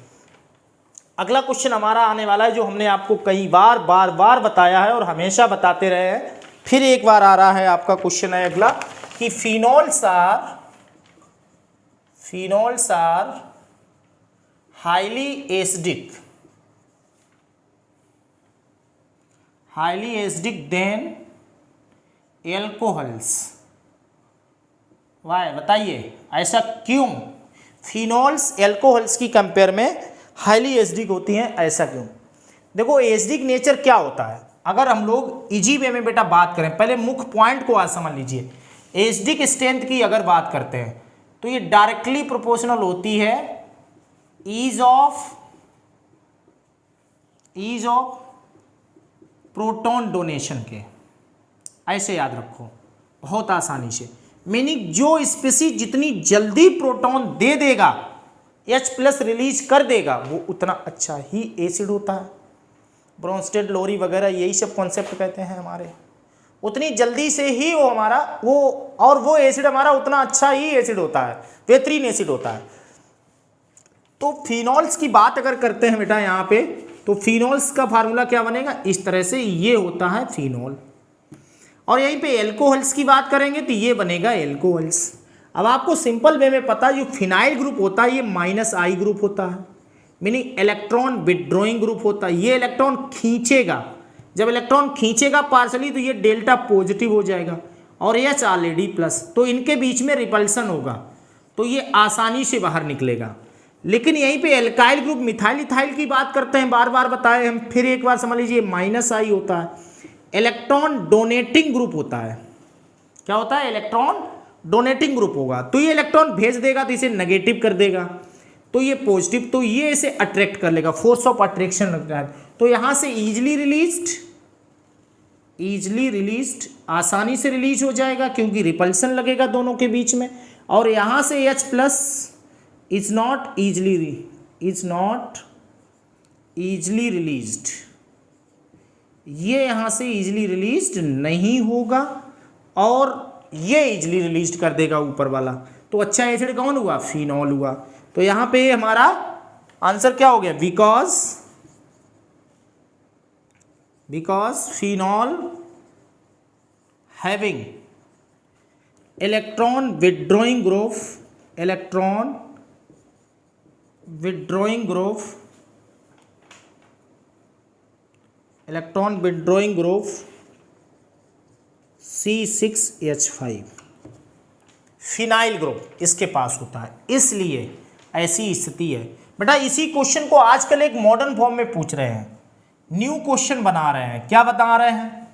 अगला क्वेश्चन हमारा आने वाला है जो हमने आपको कई बार बताया है और हमेशा बताते रहे हैं, फिर एक बार आ रहा है आपका क्वेश्चन है अगला कि phenols are highly acidic than alcohols. Why बताइए ऐसा क्यों? फिनोल्स एल्कोहल्स की कंपेयर में हाईली एसिडिक होती हैं, ऐसा क्यों? देखो एसिडिक नेचर क्या होता है, अगर हम लोग इजी वे में बेटा बात करें, पहले मुख्य पॉइंट को आज समझ लीजिए। एसिडिक स्ट्रेंथ की अगर बात करते हैं तो ये डायरेक्टली प्रोपोर्शनल होती है ईज ऑफ प्रोटॉन डोनेशन के, ऐसे याद रखो बहुत आसानी से। मीनिंग जो स्पीसीज जितनी जल्दी प्रोटॉन दे देगा, H+ रिलीज कर देगा, वो उतना अच्छा ही एसिड होता है। ब्रोंस्टेड लोरी वगैरह यही सब कॉन्सेप्ट कहते हैं हमारे, उतनी जल्दी से ही वो हमारा वो एसिड हमारा उतना अच्छा ही एसिड होता है, बेहतरीन एसिड होता है। तो फिनोल्स की बात अगर करते हैं बेटा यहाँ पे, तो फिनोल्स का फार्मूला क्या बनेगा? इस तरह से ये होता है फिनोल। और यहीं पे एल्कोहल्स की बात करेंगे तो ये बनेगा एल्कोहल्स। अब आपको सिंपल वे में पता है जो फिनाइल ग्रुप होता है ये -I ग्रुप होता है, मीनिंग इलेक्ट्रॉन विड्रॉइंग ग्रुप होता है। ये इलेक्ट्रॉन खींचेगा, जब इलेक्ट्रॉन खींचेगा पार्सली तो ये डेल्टा पॉजिटिव हो जाएगा और H ऑलरेडी प्लस, तो इनके बीच में रिपल्सन होगा, तो ये आसानी से बाहर निकलेगा। लेकिन यहीं पे एल्काइल ग्रुप मिथाइल इथाइल की बात करते हैं, बार बार बताए हम, फिर एक बार समझ लीजिए -I होता है, इलेक्ट्रॉन डोनेटिंग ग्रुप होता है। क्या होता है? इलेक्ट्रॉन डोनेटिंग ग्रुप होगा, तो ये इलेक्ट्रॉन भेज देगा तो इसे नेगेटिव कर देगा, तो ये पॉजिटिव, तो ये इसे अट्रैक्ट कर लेगा, फोर्स ऑफ अट्रैक्शन लगता है। तो यहाँ से इजीली रिलीज्ड आसानी से रिलीज हो जाएगा क्योंकि रिपल्सन लगेगा दोनों के बीच में। और यहाँ से H+ is not easily released, ये यहाँ से इजीली रिलीज्ड नहीं होगा और ये इजीली रिलीज्ड कर देगा ऊपर वाला। तो अच्छा एसिड कौन हुआ? फिनॉल हुआ। तो यहाँ पे हमारा आंसर क्या हो गया? Because phenol having electron withdrawing group C6H5 phenyl group इसके पास होता है, इसलिए ऐसी स्थिति है। बेटा इसी क्वेश्चन को आजकल एक मॉडर्न फॉर्म में पूछ रहे हैं, न्यू क्वेश्चन बना रहे हैं। क्या बता रहे हैं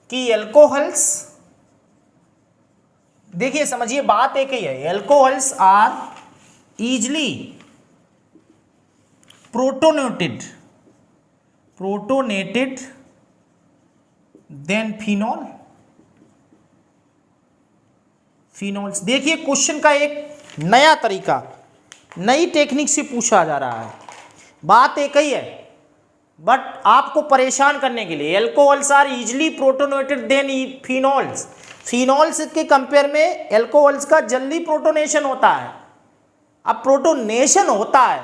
कि एल्कोहल्स, देखिए समझिए बात एक ही है, alcohols are easily protonated than phenols. देखिए क्वेश्चन का एक नया तरीका, नई टेक्निक से पूछा जा रहा है। बात एक ही है बट आपको परेशान करने के लिए, alcohols are easily protonated than phenols. Phenols के कंपेयर में एल्कोहल्स का जल्दी प्रोटोनेशन होता है। अब प्रोटोनेशन होता है,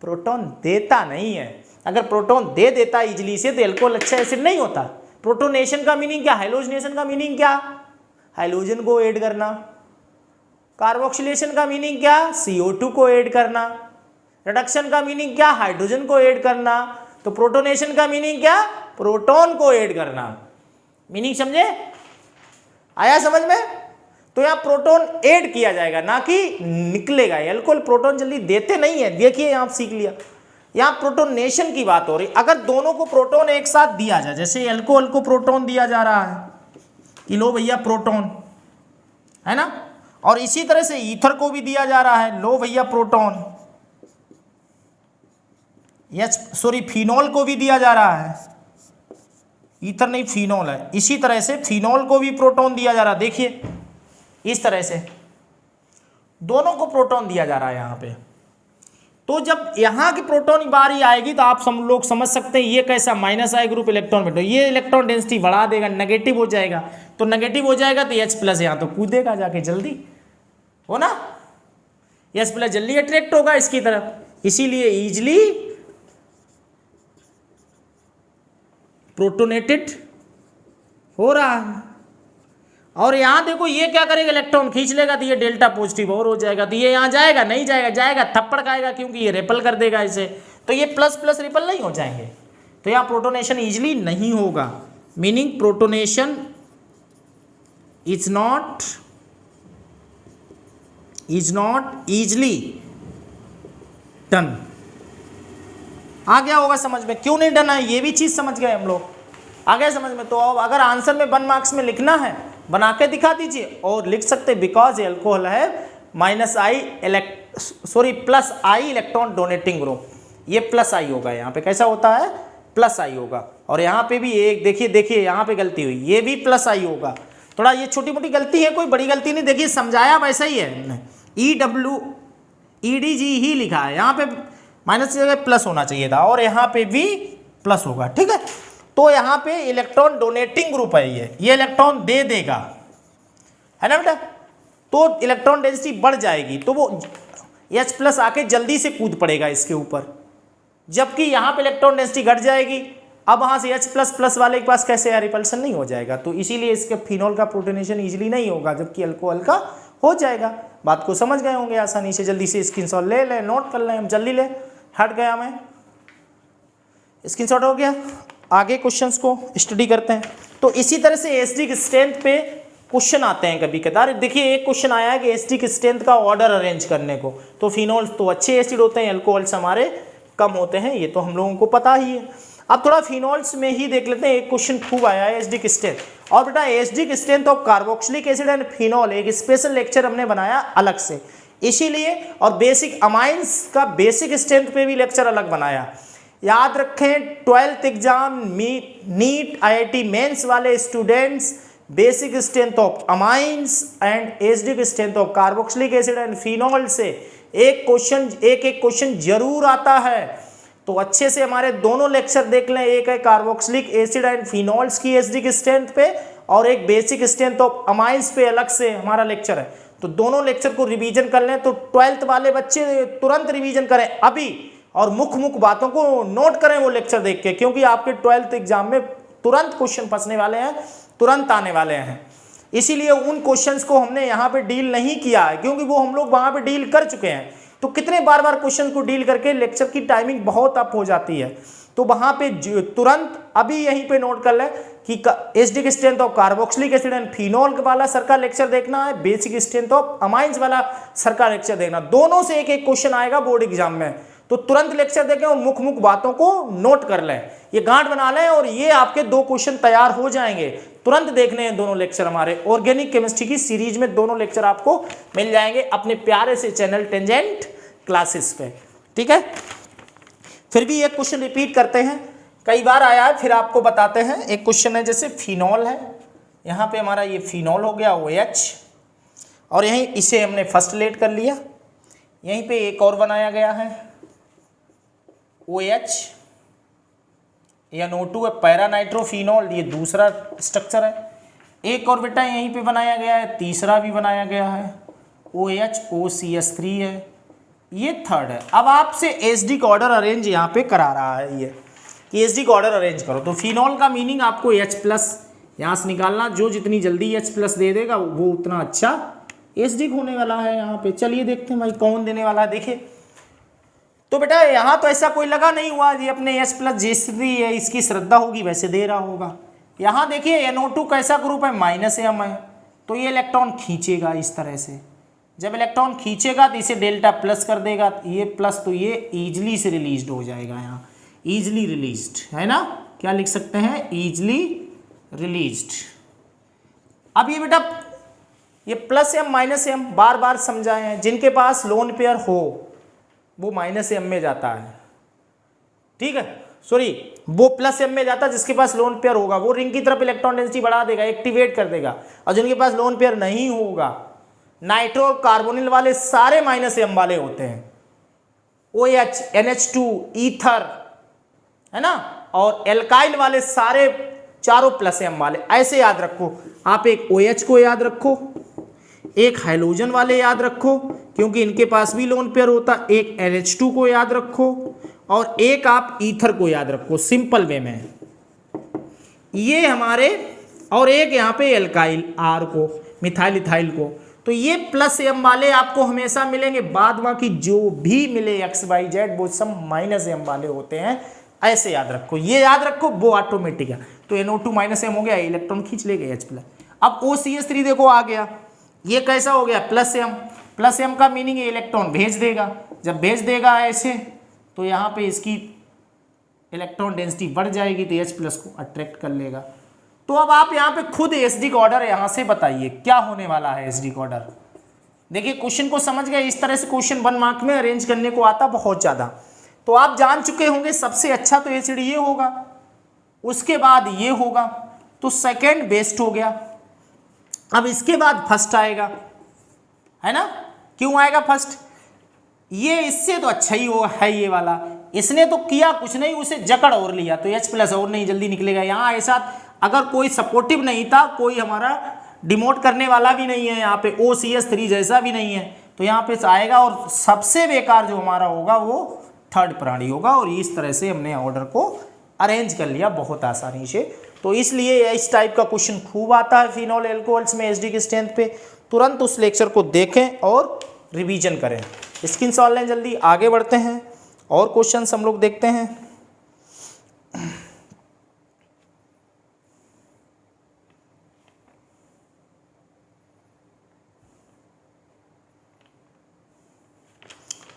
प्रोटॉन देता नहीं है। अगर प्रोटॉन दे देता इजली से तो एल्कोहल अच्छा एसिड नहीं होता। प्रोटोनेशन का मीनिंग क्या? हाइलोजनेशन का मीनिंग क्या? हाइड्रोजन को ऐड करना। कार्बोक्सिलेशन का मीनिंग क्या? CO2 को ऐड करना। रिडक्शन का मीनिंग क्या? हाइड्रोजन को ऐड करना। तो प्रोटोनेशन का मीनिंग क्या? प्रोटॉन को ऐड करना। मीनिंग समझे? आया समझ में? तो यहाँ प्रोटॉन ऐड किया जाएगा ना कि निकलेगा। एल्कोहल प्रोटॉन जल्दी देते नहीं है, देखिए यहाँ सीख लिया। यहाँ प्रोटोनेशन की बात हो रही। अगर दोनों को प्रोटॉन एक साथ दिया जाए, जैसे एल्कोहल को प्रोटॉन दिया जा रहा है कि लो भैया प्रोटॉन, है ना, और इसी तरह से ईथर को भी दिया जा रहा है, लो भैया प्रोटॉन। फिनॉल को भी दिया जा रहा है, ईथर नहीं फिनॉल है। इसी तरह से फिनॉल को भी प्रोटॉन दिया जा रहा है। देखिए इस तरह से दोनों को प्रोटॉन दिया जा रहा है यहाँ पे। तो जब यहाँ की प्रोटॉन की बारी आएगी तो आप सब लोग समझ सकते हैं ये कैसा -I ग्रुप इलेक्ट्रॉन में, तो ये इलेक्ट्रॉन डेंसिटी बढ़ा देगा, नेगेटिव हो जाएगा। तो नेगेटिव हो जाएगा तो H+ यहाँ तो कूदेगा जाके, जल्दी हो ना, H+ जल्दी अट्रैक्ट होगा इसकी तरफ, इसीलिए इजली प्रोटोनेटेड हो रहा है। और यहाँ देखो ये क्या करेगा, इलेक्ट्रॉन खींच लेगा तो ये डेल्टा पॉजिटिव और हो जाएगा। तो ये यहाँ जाएगा नहीं जाएगा, जाएगा थप्पड़ खाएगा क्योंकि ये रिपल कर देगा इसे, तो ये प्लस रिपल नहीं हो जाएंगे। तो यहाँ प्रोटोनेशन इजली नहीं होगा, meaning protonation is not easily done. आ गया होगा समझ में, क्यों नहीं डन है ये भी चीज समझ गए हम लोग, आ गया समझ में। तो अब अगर आंसर में 1 मार्क्स में लिखना है बना के दिखा दीजिए, और लिख सकते बिकॉज एल्कोहल है +I इलेक्ट्रॉन डोनेटिंग ग्रुप, ये +I होगा। यहाँ पे कैसा होता है? +I होगा। और यहाँ पे भी एक देखिए यहाँ पे गलती हुई, ये भी +I होगा। थोड़ा ये छोटी मोटी गलती है, कोई बड़ी गलती नहीं। देखिए समझाया वैसा ही है, EDG ही लिखा है, यहाँ पे माइनस की जगह प्लस होना चाहिए था, और यहाँ पे भी प्लस होगा, ठीक है। तो यहाँ पे इलेक्ट्रॉन डोनेटिंग ग्रुप है, ये इलेक्ट्रॉन दे देगा, है ना बेटा। तो इलेक्ट्रॉन डेंसिटी बढ़ जाएगी तो वो H+ आके जल्दी से कूद पड़ेगा इसके ऊपर, जबकि यहाँ पे इलेक्ट्रॉन डेंसिटी घट जाएगी। अब वहाँ से H++ वाले के पास कैसे है, रिपल्सन नहीं हो जाएगा। तो इसीलिए इसके फिनॉल का प्रोटोनेशन इजीली नहीं होगा, जबकि अल्कोहल का हो जाएगा। बात को समझ गए होंगे आसानी से, जल्दी से स्क्रीनशॉट ले लें, नोट कर लें, हम जल्दी ले, हट गया मैं, स्क्रीनशॉट हो गया। आगे क्वेश्चंस को स्टडी करते हैं। तो इसी तरह से एसिडिक स्ट्रेंथ पे क्वेश्चन आते हैं कभी कदार। देखिए एक क्वेश्चन आया है कि एसिडिक स्ट्रेंथ का ऑर्डर अरेंज करने को, तो फिनॉल्स तो अच्छे एसिड होते हैं, अल्कोहल्स हमारे कम होते हैं, ये तो हम लोगों को पता ही है। अब थोड़ा फिनॉल्स में ही देख लेते हैं, एक क्वेश्चन खूब आया है एसिडिक स्ट्रेंथ। और बेटा acidic strength of carboxylic acid and phenol एक स्पेशल लेक्चर हमने बनाया अलग से, इसीलिए, और बेसिक अमाइंस का बेसिक स्ट्रेंथ पे भी लेक्चर अलग बनाया। याद रखें 12th exam NEET IIT Mains वाले students basic strength of amines and acidic strength of carboxylic acid and phenol से एक क्वेश्चन जरूर आता है तो अच्छे से हमारे दोनों लेक्चर देख लें। एक है कार्बोक्सिलिक एसिड एंड फिनॉल्स की एसिडिक स्ट्रेंथ पे, और एक बेसिक स्ट्रेंथ ऑफ अमाइंस पे अलग से हमारा लेक्चर है। तो दोनों लेक्चर को रिवीजन कर लें। तो 12th वाले बच्चे तुरंत रिवीजन करें अभी, और मुख्य बातों को नोट करें वो लेक्चर देख के, क्योंकि आपके 12th एग्जाम में तुरंत क्वेश्चन फंसने वाले हैं, तुरंत आने वाले हैं। इसीलिए उन क्वेश्चंस को हमने यहाँ पे डील नहीं किया है, क्योंकि वो हम लोग वहाँ पे डील कर चुके हैं। तो कितने बार बार क्वेश्चन को डील करके लेक्चर की टाइमिंग बहुत अप हो जाती है। तो वहाँ पे तुरंत अभी यहीं पे नोट कर लें कि acidic strength of carboxylic acid and phenol वाला सर का लेक्चर देखना है, बेसिक स्ट्रेंथ ऑफ अमाइंस वाला सर का लेक्चर देखना। दोनों से एक एक क्वेश्चन आएगा बोर्ड एग्जाम में। तो तुरंत लेक्चर देखें और मुख्य बातों को नोट कर लें, ये गांठ बना लें, और ये आपके 2 क्वेश्चन तैयार हो जाएंगे। तुरंत देखने हैं दोनों लेक्चर हमारे ऑर्गेनिक केमिस्ट्री की सीरीज में, दोनों लेक्चर आपको मिल जाएंगे अपने प्यारे से चैनल टेंजेंट क्लासेस पे। ठीक है, फिर भी एक क्वेश्चन रिपीट करते हैं, कई बार आया है, फिर आपको बताते हैं। एक क्वेश्चन है जैसे फिनॉल है, यहाँ पे हमारा ये फिनॉल हो गया OH, और यहीं इसे हमने फर्स्ट लेट कर लिया। यहीं पे एक और बनाया गया है OH, NO2 है, पैरानाइट्रोफिनॉल, ये दूसरा स्ट्रक्चर है। एक और बेटा यहीं पे बनाया गया है, तीसरा भी बनाया गया है, OH OCH3 है, ये थर्ड है। अब आपसे एसिडिक ऑर्डर अरेंज यहाँ पे करा रहा है ये, कि एसिडिक ऑर्डर अरेंज करो। तो फिनॉल का मीनिंग आपको H+ यहाँ से निकालना, जो जितनी जल्दी H+ दे देगा वो उतना अच्छा एसिडिक होने वाला है यहाँ पे। चलिए देखते हैं भाई कौन देने वाला है। देखिए तो बेटा यहाँ तो ऐसा कोई लगा नहीं हुआ, ये अपने H+ जैसी है इसकी श्रद्धा होगी वैसे दे रहा होगा। यहाँ देखिए NO2 कैसा ग्रुप है, -M है, तो ये इलेक्ट्रॉन खींचेगा इस तरह से। जब इलेक्ट्रॉन खींचेगा तो इसे Δ+ कर देगा, ये प्लस, तो ये ईजिली से रिलीज्ड हो जाएगा। यहाँ ईजिली रिलीज्ड है ना, क्या लिख सकते हैं, ईजिली रिलीज्ड। अब ये बेटा ये +M -M बार बार समझाए हैं, जिनके पास लोन पेयर हो वो -M में जाता है। ठीक है, सॉरी वो +M में जाता है, जिसके पास लोन पेयर होगा वो रिंग की तरफ इलेक्ट्रॉन डेंसिटी बढ़ा देगा, एक्टिवेट कर देगा। और जिनके पास लोन पेयर नहीं होगा, नाइट्रो और कार्बोनिल वाले सारे -M वाले होते हैं, OH NH2 ईथर है ना, और एल्काइल वाले सारे चारों +M वाले। ऐसे याद रखो, आप एक OH को याद रखो, एक हाइड्रोजन वाले याद रखो क्योंकि इनके पास भी लोन पेयर होता, एक NH2 को याद रखो, और एक आप ईथर को याद रखो सिंपल वे में, ये हमारे, और एक यहाँ पे एल्काइल R को, मिथाइल इथाइल को। तो ये +M वाले आपको हमेशा मिलेंगे, बाद बाकी जो भी मिले XYZ वो सब -M वाले होते हैं। ऐसे याद रखो, ये याद रखो, वो ऑटोमेटिक है। तो NO2 -M हो गया, इलेक्ट्रॉन खींच लेगा H+। अब OCH3 देखो आ गया, ये कैसा हो गया, +M का मीनिंग ये इलेक्ट्रॉन भेज देगा। जब भेज देगा ऐसे, तो यहाँ पे इसकी इलेक्ट्रॉन डेंसिटी बढ़ जाएगी, तो H+ को अट्रैक्ट कर लेगा। तो अब आप यहाँ पे खुद एसिडिक ऑर्डर यहाँ से बताइए क्या होने वाला है एसिडिक ऑर्डर। देखिए क्वेश्चन को समझ गए, इस तरह से क्वेश्चन 1 मार्क में अरेंज करने को आता बहुत ज़्यादा। तो आप जान चुके होंगे सबसे अच्छा तो एसिड ये होगा, उसके बाद ये होगा, तो सेकेंड बेस्ट हो गया। अब इसके बाद फर्स्ट आएगा, है ना, क्यों आएगा फर्स्ट, ये इससे तो अच्छा ही हो है ये वाला। इसने तो किया कुछ नहीं, उसे जकड़ और लिया, तो H+ और नहीं जल्दी निकलेगा। यहाँ ऐसा अगर कोई सपोर्टिव नहीं था, कोई हमारा डिमोट करने वाला भी नहीं है, यहाँ पे OCH3 जैसा भी नहीं है, तो यहाँ पे आएगा। और सबसे बेकार जो हमारा होगा वो थर्ड प्राणी होगा। और इस तरह से हमने ऑर्डर को अरेंज कर लिया बहुत आसानी से। तो इसलिए इस टाइप का क्वेश्चन खूब आता है फिनॉल एल्कोहल्स में एसिडिक स्ट्रेंथ पे। तुरंत उस लेक्चर को देखें और रिवीजन करें। स्क्रीनशॉट लें, जल्दी आगे बढ़ते हैं और क्वेश्चंस हम लोग देखते हैं।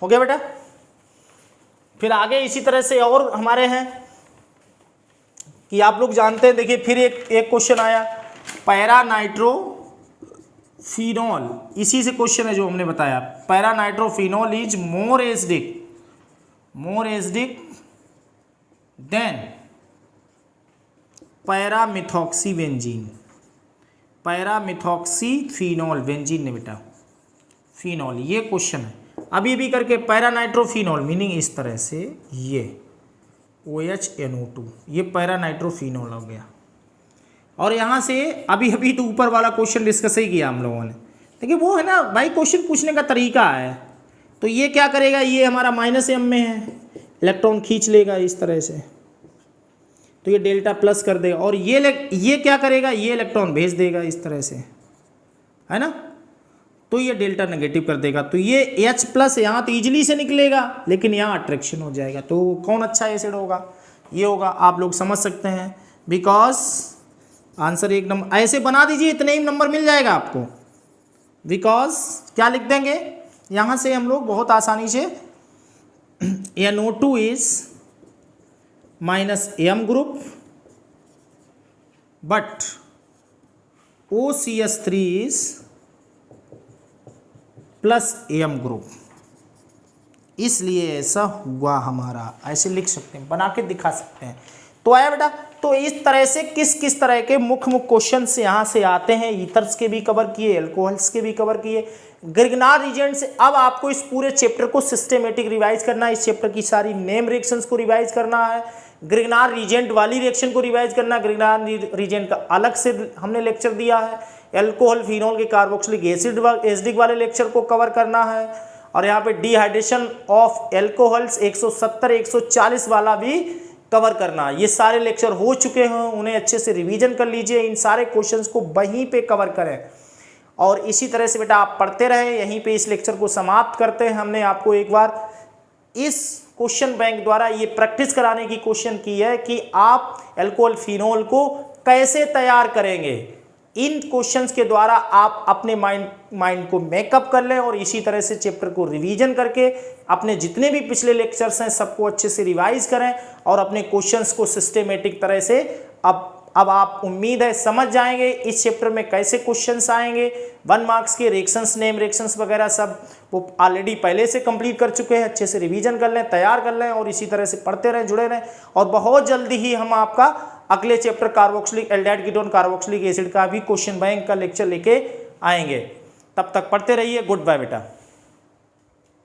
हो गया बेटा, फिर आगे इसी तरह से और हमारे हैं कि आप लोग जानते हैं। देखिए फिर एक क्वेश्चन आया पैरानाइट्रोफिनॉल, इसी से क्वेश्चन है जो हमने बताया। Paranitrophenol is more acidic than paramethoxybenzene. Paramethoxyphenol, benzene ने बेटा फिनॉल, ये क्वेश्चन है। अभी भी करके पैरानाइट्रोफिनॉल मीनिंग इस तरह से, ये OHNO2, ये पैरा नाइट्रोफिनोल हो गया। और यहाँ से अभी अभी तो ऊपर वाला क्वेश्चन डिस्कस ही किया हम लोगों ने। देखिए वो है ना भाई, क्वेश्चन पूछने का तरीका है। तो ये क्या करेगा, ये हमारा -m में है, इलेक्ट्रॉन खींच लेगा इस तरह से, तो ये डेल्टा प्लस कर देगा। और ये क्या करेगा, ये इलेक्ट्रॉन भेज देगा इस तरह से, है ना, तो ये डेल्टा नेगेटिव कर देगा। तो ये H+ यहाँ तो ईजिली से निकलेगा, लेकिन यहाँ अट्रैक्शन हो जाएगा। तो कौन अच्छा एसिड होगा, ये होगा। आप लोग समझ सकते हैं, बिकॉज आंसर 1 नंबर ऐसे बना दीजिए, इतने ही नंबर मिल जाएगा आपको। बिकॉज क्या लिख देंगे यहाँ से हम लोग बहुत आसानी से, NO2 is -m group but OCH3 is +m group, इसलिए ऐसा हुआ हमारा। ऐसे लिख सकते हैं, बना के दिखा सकते हैं। तो आया बेटा, तो इस तरह से किस तरह के मुख्य क्वेश्चन यहाँ से आते हैं। ईथर्स के भी कवर किए, एल्कोहल्स के भी कवर किए, ग्रिग्नार्ड रीजेंट से। अब आपको इस पूरे चैप्टर को सिस्टेमेटिक रिवाइज करना है, इस चैप्टर की सारी नेम रिएक्शंस को रिवाइज करना है, ग्रिग्नार्ड रीजेंट वाली रिएक्शन को रिवाइज करना है। ग्रिग्नार्ड रीजेंट का अलग से हमने लेक्चर दिया है, एल्कोहल फिनोल के कार्बोक्सिलिक एसिड वाले लेक्चर को कवर करना है। और यहाँ पे डिहाइड्रेशन ऑफ एल्कोहल्स 170 140 वाला भी कवर करना। ये सारे लेक्चर हो चुके हैं, उन्हें अच्छे से रिवीजन कर लीजिए, इन सारे क्वेश्चंस को वहीं पे कवर करें। और इसी तरह से बेटा आप पढ़ते रहें। यहीं पे इस लेक्चर को समाप्त करते हैं। हमने आपको एक बार इस क्वेश्चन बैंक द्वारा ये प्रैक्टिस कराने की कोशिश की है कि आप एल्कोहल फिनोल को कैसे तैयार करेंगे। इन क्वेश्चंस के द्वारा आप अपने माइंड को मेकअप कर लें और इसी तरह से चैप्टर को रिवीजन करके अपने जितने भी पिछले लेक्चर्स हैं सबको अच्छे से रिवाइज करें और अपने क्वेश्चंस को सिस्टेमेटिक तरह से अब आप उम्मीद है समझ जाएंगे इस चैप्टर में कैसे क्वेश्चंस आएंगे। 1 मार्क्स के रिएक्शंस, नेम रिएक्शंस वगैरह सब वो ऑलरेडी पहले से कंप्लीट कर चुके हैं। अच्छे से रिवीजन कर लें, तैयार कर लें और इसी तरह से पढ़ते रहें, जुड़े रहें। और बहुत जल्दी ही हम आपका अगले chapter carboxylic aldehyde ketone carboxylic acid का भी क्वेश्चन बैंक का लेक्चर लेके आएंगे। तब तक पढ़ते रहिए। गुड बाय बेटा।